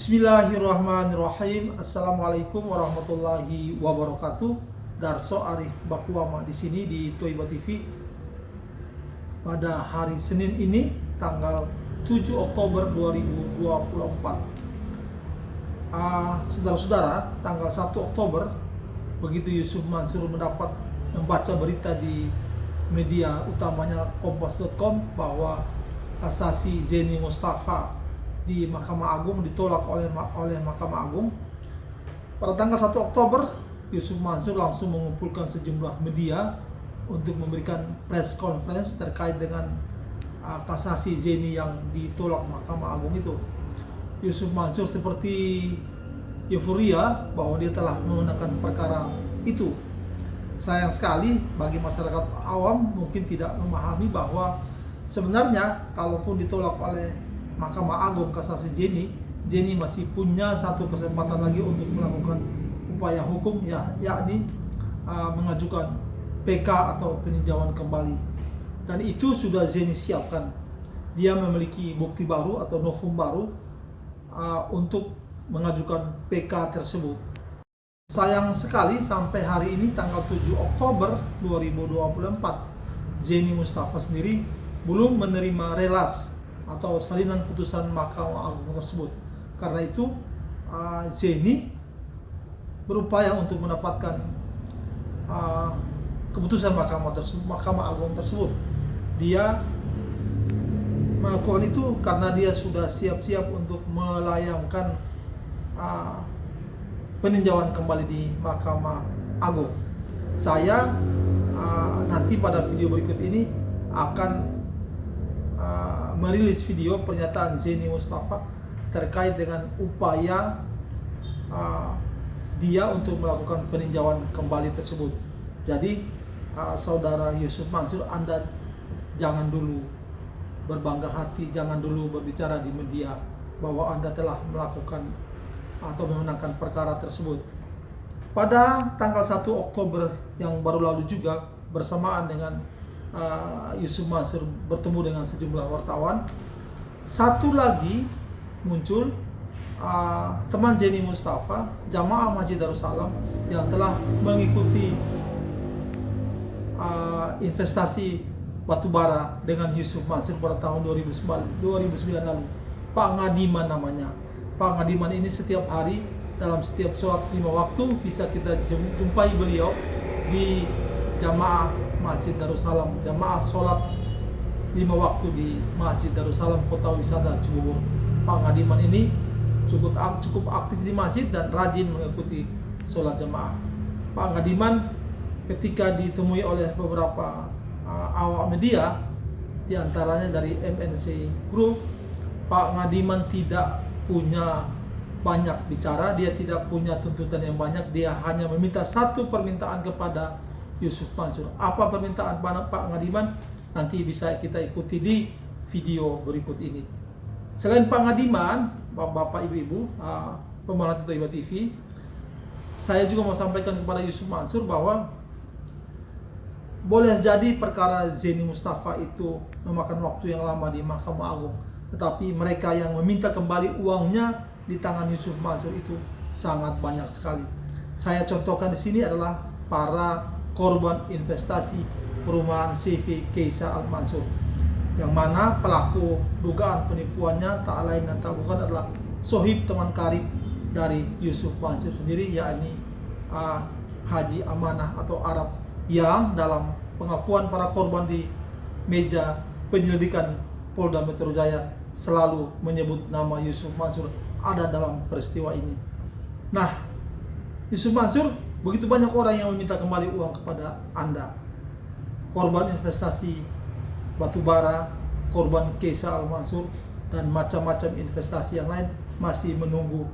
Bismillahirrahmanirrahim. Assalamualaikum warahmatullahi wabarakatuh. Darso Arif Bakuama di sini di Toiba TV. Pada hari Senin ini tanggal 7 Oktober 2024. Saudara-saudara, tanggal 1 Oktober begitu Yusuf Mansur membaca berita di media utamanya kompas.com bahwa kasasi Zeni Mustafa di Mahkamah Agung ditolak oleh Mahkamah Agung. Pada tanggal 1 Oktober, Yusuf Mansur langsung mengumpulkan sejumlah media untuk memberikan press conference terkait dengan kasasi Zeni yang ditolak Mahkamah Agung itu. Yusuf Mansur seperti euforia bahwa dia telah memenangkan perkara itu. Sayang sekali bagi masyarakat awam mungkin tidak memahami bahwa sebenarnya kalaupun ditolak oleh Mahkamah Agung kasasi Zeni masih punya satu kesempatan lagi untuk melakukan upaya hukum, yakni mengajukan PK atau peninjauan kembali. Dan itu sudah Zeni siapkan. Dia memiliki bukti baru atau novum baru untuk mengajukan PK tersebut. Sayang sekali sampai hari ini tanggal 7 Oktober 2024 Zeni Mustafa sendiri belum menerima relas atau salinan putusan Mahkamah Agung tersebut. Karena itu Zeni berupaya untuk mendapatkan keputusan Mahkamah Agung tersebut. Dia melakukan itu karena dia sudah siap-siap untuk melayangkan peninjauan kembali di Mahkamah Agung. Saya nanti pada video berikut ini akan merilis video pernyataan Zeni Mustafa terkait dengan upaya dia untuk melakukan peninjauan kembali tersebut. Jadi saudara Yusuf Mansur, Anda jangan dulu berbangga hati, jangan dulu berbicara di media bahwa Anda telah melakukan atau memenangkan perkara tersebut. Pada tanggal 1 Oktober yang baru lalu juga bersamaan dengan Yusuf Mansur bertemu dengan sejumlah wartawan, satu lagi muncul teman Zeni Mustafa, jamaah Masjid Darussalam yang telah mengikuti investasi batubara dengan Yusuf Mansur pada tahun 2009 lalu. Pak Ngadiman namanya. Pak Ngadiman ini setiap hari dalam setiap sholat 5 waktu bisa kita jumpai beliau di jamaah Masjid Darussalam, jamaah sholat 5 waktu di Masjid Darussalam Kota Wisata Cibubur. Pak Ngadiman ini cukup aktif di masjid dan rajin mengikuti sholat jamaah. Pak Ngadiman ketika ditemui oleh beberapa awak media, diantaranya dari MNC Group, Pak Ngadiman tidak punya banyak bicara, dia tidak punya tuntutan yang banyak, dia hanya meminta satu permintaan kepada Yusuf Mansur. Apa permintaan Pak Ngadiman? Nanti bisa kita ikuti di video berikut ini. Selain Pak Ngadiman, Bapak Ibu-Ibu, pemerhati Toiba TV, saya juga mau sampaikan kepada Yusuf Mansur bahwa boleh jadi perkara Zeni Mustafa itu memakan waktu yang lama di Mahkamah Agung, tetapi mereka yang meminta kembali uangnya di tangan Yusuf Mansur itu sangat banyak sekali. Saya contohkan di sini adalah para korban investasi perumahan CV Keisa Al-Mansur, yang mana pelaku dugaan penipuannya tak lain dan tak bukan adalah sohib teman karib dari Yusuf Mansur sendiri, yakni Haji Amanah atau Arab, yang dalam pengakuan para korban di meja penyelidikan Polda Metro Jaya selalu menyebut nama Yusuf Mansur ada dalam peristiwa ini. Nah, Yusuf Mansur, begitu banyak orang yang meminta kembali uang kepada Anda. Korban investasi batubara, korban Keisa Al-Mansur, dan macam-macam investasi yang lain masih menunggu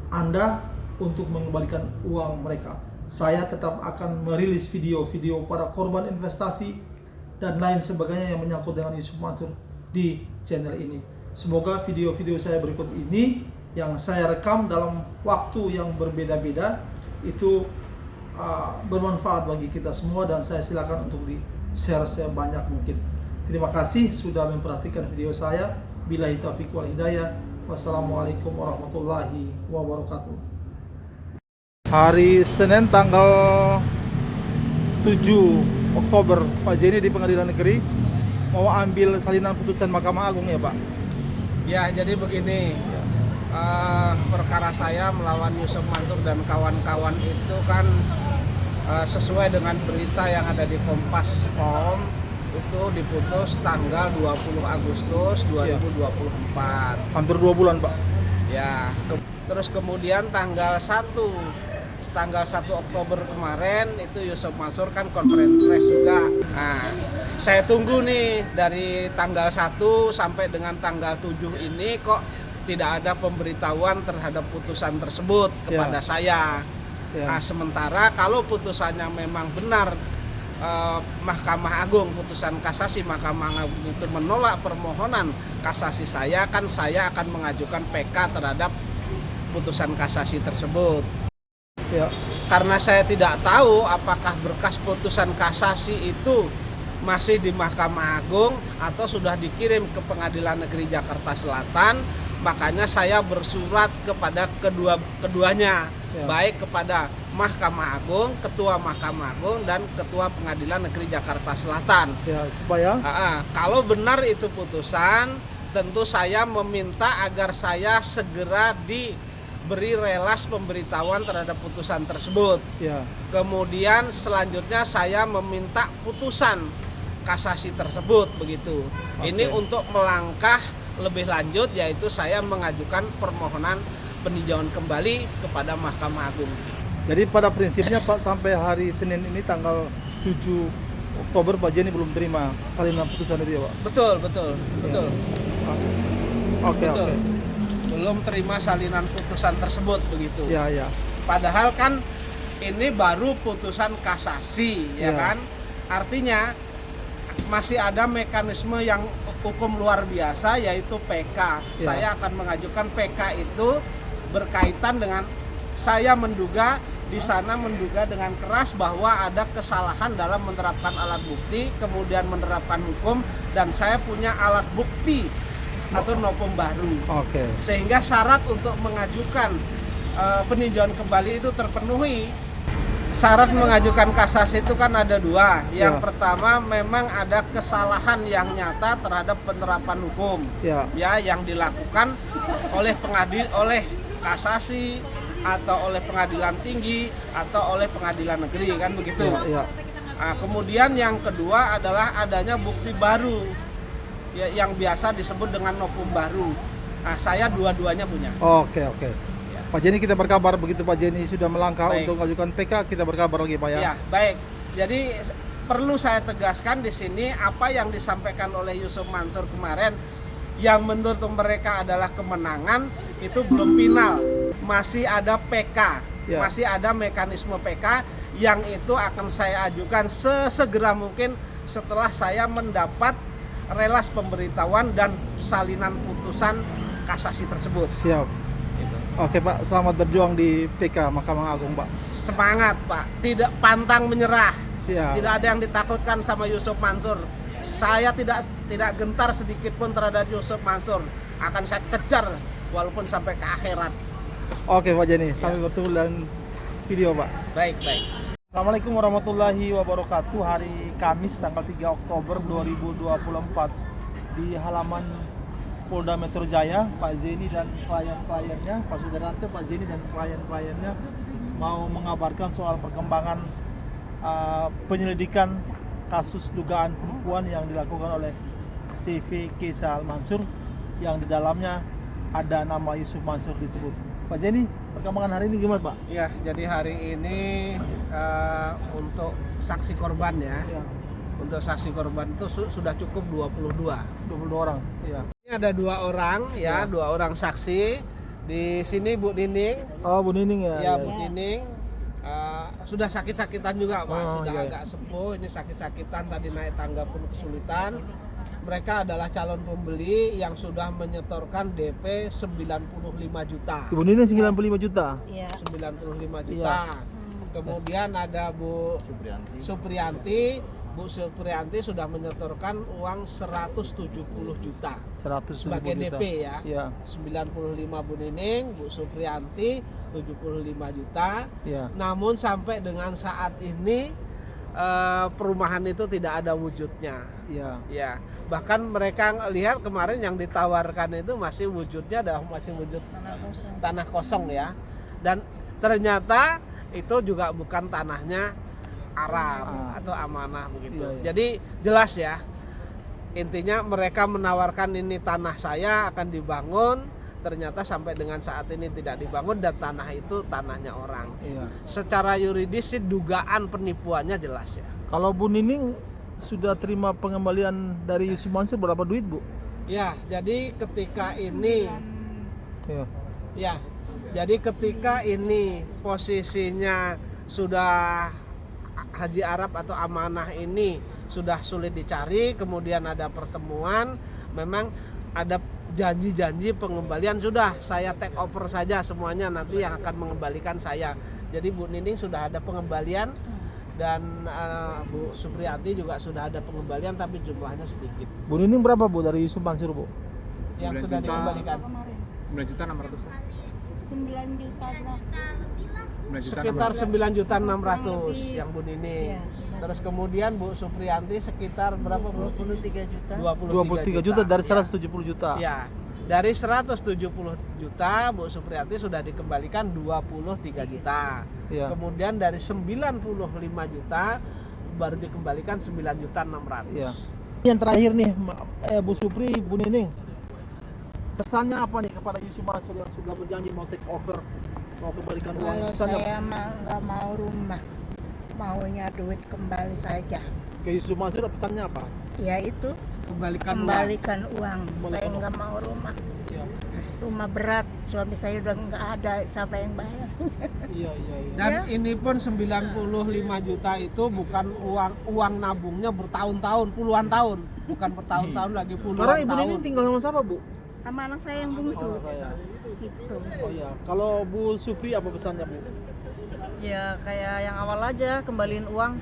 Anda untuk mengembalikan uang mereka. Saya tetap akan merilis video-video para korban investasi dan lain sebagainya yang menyangkut dengan Yusuf Mansur di channel ini. Semoga video-video saya berikut ini yang saya rekam dalam waktu yang berbeda-beda itu bermanfaat bagi kita semua, dan saya silakan untuk di-share sebanyak mungkin. Terima kasih sudah memperhatikan video saya. Billahi taufiq wal hidayah. Wassalamualaikum warahmatullahi wabarakatuh. Hari Senin tanggal 7 Oktober, Pak Zeni di Pengadilan Negeri mau ambil salinan putusan Mahkamah Agung ya Pak? Ya, jadi begini, perkara saya melawan Yusuf Mansur dan kawan-kawan itu kan sesuai dengan berita yang ada di Kompas.com, itu diputus tanggal 20 Agustus 2024. Hampir 2 bulan Pak. Ya, terus kemudian tanggal 1 Oktober kemarin itu Yusuf Mansur kan konferensi pers juga. Nah, saya tunggu nih dari tanggal 1 sampai dengan tanggal 7 ini kok tidak ada pemberitahuan terhadap putusan tersebut kepada saya. Nah, sementara kalau putusannya memang benar, Mahkamah Agung, putusan kasasi Mahkamah Agung itu menolak permohonan kasasi saya, kan saya akan mengajukan PK terhadap putusan kasasi tersebut. Ya. Karena saya tidak tahu apakah berkas putusan kasasi itu masih di Mahkamah Agung atau sudah dikirim ke Pengadilan Negeri Jakarta Selatan, makanya saya bersurat kepada keduanya, baik kepada Mahkamah Agung, Ketua Mahkamah Agung, dan Ketua Pengadilan Negeri Jakarta Selatan. Ya, supaya kalau benar itu putusan, tentu saya meminta agar saya segera diberi relas pemberitahuan terhadap putusan tersebut. Ya. Kemudian selanjutnya saya meminta putusan kasasi tersebut begitu. Ini untuk melangkah lebih lanjut, yaitu saya mengajukan permohonan peninjauan kembali kepada Mahkamah Agung. Jadi pada prinsipnya Pak, sampai hari Senin ini tanggal 7 Oktober Pak Zeni belum terima salinan putusan itu ya Pak? Betul. Ya. Oke. Belum terima salinan putusan tersebut begitu. Ya. Padahal kan ini baru putusan kasasi, ya kan? Artinya masih ada mekanisme yang hukum luar biasa, yaitu PK. Saya akan mengajukan PK itu berkaitan dengan saya menduga di sana dengan keras bahwa ada kesalahan dalam menerapkan alat bukti, kemudian menerapkan hukum, dan saya punya alat bukti atau novum baru. Sehingga syarat untuk mengajukan peninjauan kembali itu terpenuhi. Syarat mengajukan kasasi itu kan ada 2. Yang pertama, memang ada kesalahan yang nyata terhadap penerapan hukum, yang dilakukan oleh kasasi atau oleh pengadilan tinggi atau oleh pengadilan negeri, kan begitu. Nah, kemudian yang kedua adalah adanya bukti baru, yang biasa disebut dengan novum baru. Nah, saya dua-duanya punya. Oke. Pak Zeni, kita berkabar begitu Pak Zeni sudah melangkah untuk mengajukan PK, kita berkabar lagi Pak ya. Ya, baik. Jadi perlu saya tegaskan di sini apa yang disampaikan oleh Yusuf Mansur kemarin yang menurut mereka adalah kemenangan itu belum final. Masih ada PK, masih ada mekanisme PK yang itu akan saya ajukan sesegera mungkin setelah saya mendapat relas pemberitahuan dan salinan putusan kasasi tersebut. Siap. Oke Pak, selamat berjuang di PK Mahkamah Agung Pak. Semangat Pak, tidak pantang menyerah. Siap. Tidak ada yang ditakutkan sama Yusuf Mansur. Saya tidak gentar sedikit pun terhadap Yusuf Mansur. Akan saya kejar walaupun sampai ke akhirat. Oke Pak Zeni, sampai bertemu dalam video Pak. Baik. Assalamualaikum warahmatullahi wabarakatuh. Hari Kamis tanggal 3 Oktober 2024 di halaman Polda Metro Jaya, Pak Zeni dan klien-kliennya, Pak Sudaryanto, Pak Zeni dan klien-kliennya mau mengabarkan soal perkembangan penyelidikan kasus dugaan penipuan yang dilakukan oleh CV Kesa Al-Mansur, yang di dalamnya ada nama Yusuf Mansur disebut. Pak Zeni, perkembangan hari ini gimana Pak? Ya, jadi hari ini untuk saksi korban untuk saksi korban itu sudah cukup 22 orang. Ini ada 2 orang 2 orang saksi. Di sini Bu Nining. Oh, Bu Nining ya. Bu Nining sudah sakit-sakitan juga Pak, agak sepuh, ini sakit-sakitan, tadi naik tangga pun kesulitan. Mereka adalah calon pembeli yang sudah menyetorkan DP 95 juta. Ibu Nining 95 juta? Iya. 95 juta. Kemudian ada Bu Supriyanti Bu Supriyanti sudah menyetorkan uang 170 juta 100 sebagai juta. DP ya. Ya. 95 Bu Nining, Bu Supriyanti 75 juta. Ya. Namun sampai dengan saat ini perumahan itu tidak ada wujudnya. Ya. Ya, bahkan mereka lihat kemarin yang ditawarkan itu masih wujudnya masih wujud tanah kosong ya. Dan ternyata itu juga bukan tanahnya Arab atau amanah begitu. Iya, iya. Jadi jelas ya. Intinya mereka menawarkan ini tanah saya akan dibangun, ternyata sampai dengan saat ini tidak dibangun dan tanah itu tanahnya orang. Iya. Secara yuridis sih dugaan penipuannya jelas ya. Kalau Bu Nining sudah terima pengembalian dari Yusuf Mansur berapa duit, Bu? Ya, jadi ketika ini Iya. ya, jadi ketika ini posisinya sudah Haji Arab atau amanah ini sudah sulit dicari, kemudian ada pertemuan, memang ada janji-janji pengembalian, sudah saya take over saja semuanya, nanti yang akan mengembalikan saya. Jadi Bu Nining sudah ada pengembalian dan Bu Supriyanti juga sudah ada pengembalian tapi jumlahnya sedikit. Bu Nining berapa, Bu, dari Yusuf Mansur, Bu? Yang 9 sudah juta. dikembalikan 9.600.000. 9 juta berapa? 9 juta sekitar 600. 9.600.000 yang Bu Nining. Iya, 9. Terus kemudian Bu Supriyanti sekitar berapa, Bu? 23 juta. 23 juta dari ya. 170 juta. Ya, dari 170 juta Bu Supriyanti sudah dikembalikan 23 juta. Iya. Kemudian dari 95 juta baru dikembalikan 9.600.000. Iya. Yang terakhir nih, Bu Supri, Bu Nining, pesannya apa nih kepada Yusuf Mansur yang sudah berjanji mau take over, mau kembalikan uang? Kalau Pesannya saya mah nggak mau rumah, maunya duit kembali saja. ke Yusuf Mansur pesannya apa? Ya itu, Kembalikan uang. kembalikan uang. Kembalikan Saya uang. nggak mau rumah. Iya. Rumah berat, suami saya udah nggak ada, siapa yang bayar? Iya. Dan Ya. ini pun 95 juta itu bukan uang nabungnya bertahun-tahun, puluhan tahun, bukan bertahun-tahun lagi puluhan Sekarang Ibu tahun. Nining tinggal sama siapa, Bu? Sama anak saya yang bungsu. Oh, saya. Gitu. Oh iya. Kalau Bu Supri apa pesannya, Bu? Ya kayak yang awal aja, kembaliin uang.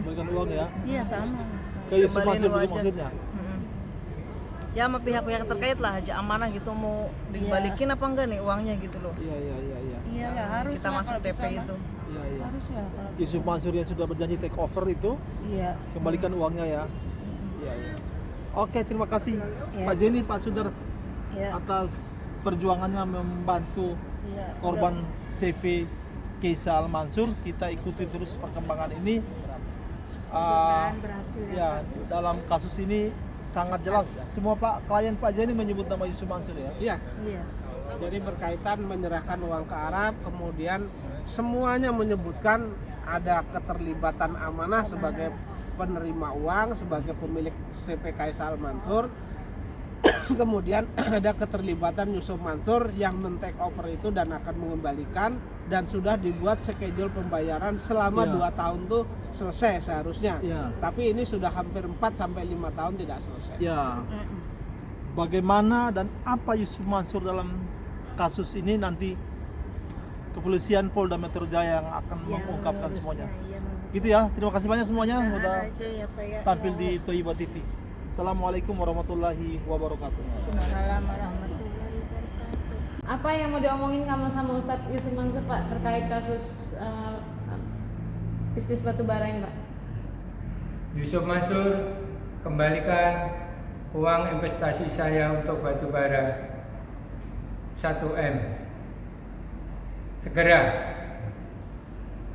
Kembalikan uang ya. Iya sama. Ke Yusuf Kembaliin Mansur uang itu aja. maksudnya. Mm-mm. Ya sama pihak-pihak terkait lah, Haji Amanah gitu mau dibalikin apa enggak nih uangnya gitu loh. Iya. Iyalah harus Kita lah masuk kalau DP bisa mah. itu. Iya. Harus lah kalau bisa. Yusuf Mansur yang sudah berjanji take over itu Iya. kembalikan uangnya ya. Iya. Oke, terima kasih Iya. Pak Jenny, Pak Sudar Iya. atas perjuangannya membantu Iya. korban CV Kaisal Mansur. Kita ikuti terus perkembangan ini. Mudah-mudahan berhasil Ya, dalam kasus ini sangat jelas semua klien Pak Jenny menyebut nama Yusuf Mansur ya. Iya. Iya. Jadi berkaitan menyerahkan uang ke Arab, kemudian semuanya menyebutkan ada keterlibatan amanah sebagai penerima uang, sebagai pemilik CV Kaisal Mansur. Kemudian ada keterlibatan Yusuf Mansur yang men-take over itu dan akan mengembalikan, dan sudah dibuat schedule pembayaran selama Iya. 2 tahun tuh selesai seharusnya. Iya. Tapi ini sudah hampir 4 sampai 5 tahun tidak selesai. Ya, Mm-mm. bagaimana dan apa Yusuf Mansur dalam kasus ini nanti kepolisian Polda Metro Jaya yang akan Ya, mengungkapkan harusnya, semuanya. iya, Gitu ya, terima kasih banyak semuanya mudah-mudahan sudah aja ya, Pak, ya. tampil Ya. di Toiba TV. Assalamualaikum warahmatullahi wabarakatuh. Waalaikumsalam warahmatullahi wabarakatuh. Apa yang mau diomongin sama Ustadz Yusuf Mansur, Pak, terkait kasus bisnis batubara ini, Pak? Yusuf Mansur, kembalikan uang investasi saya untuk batubara 1 M. Segera.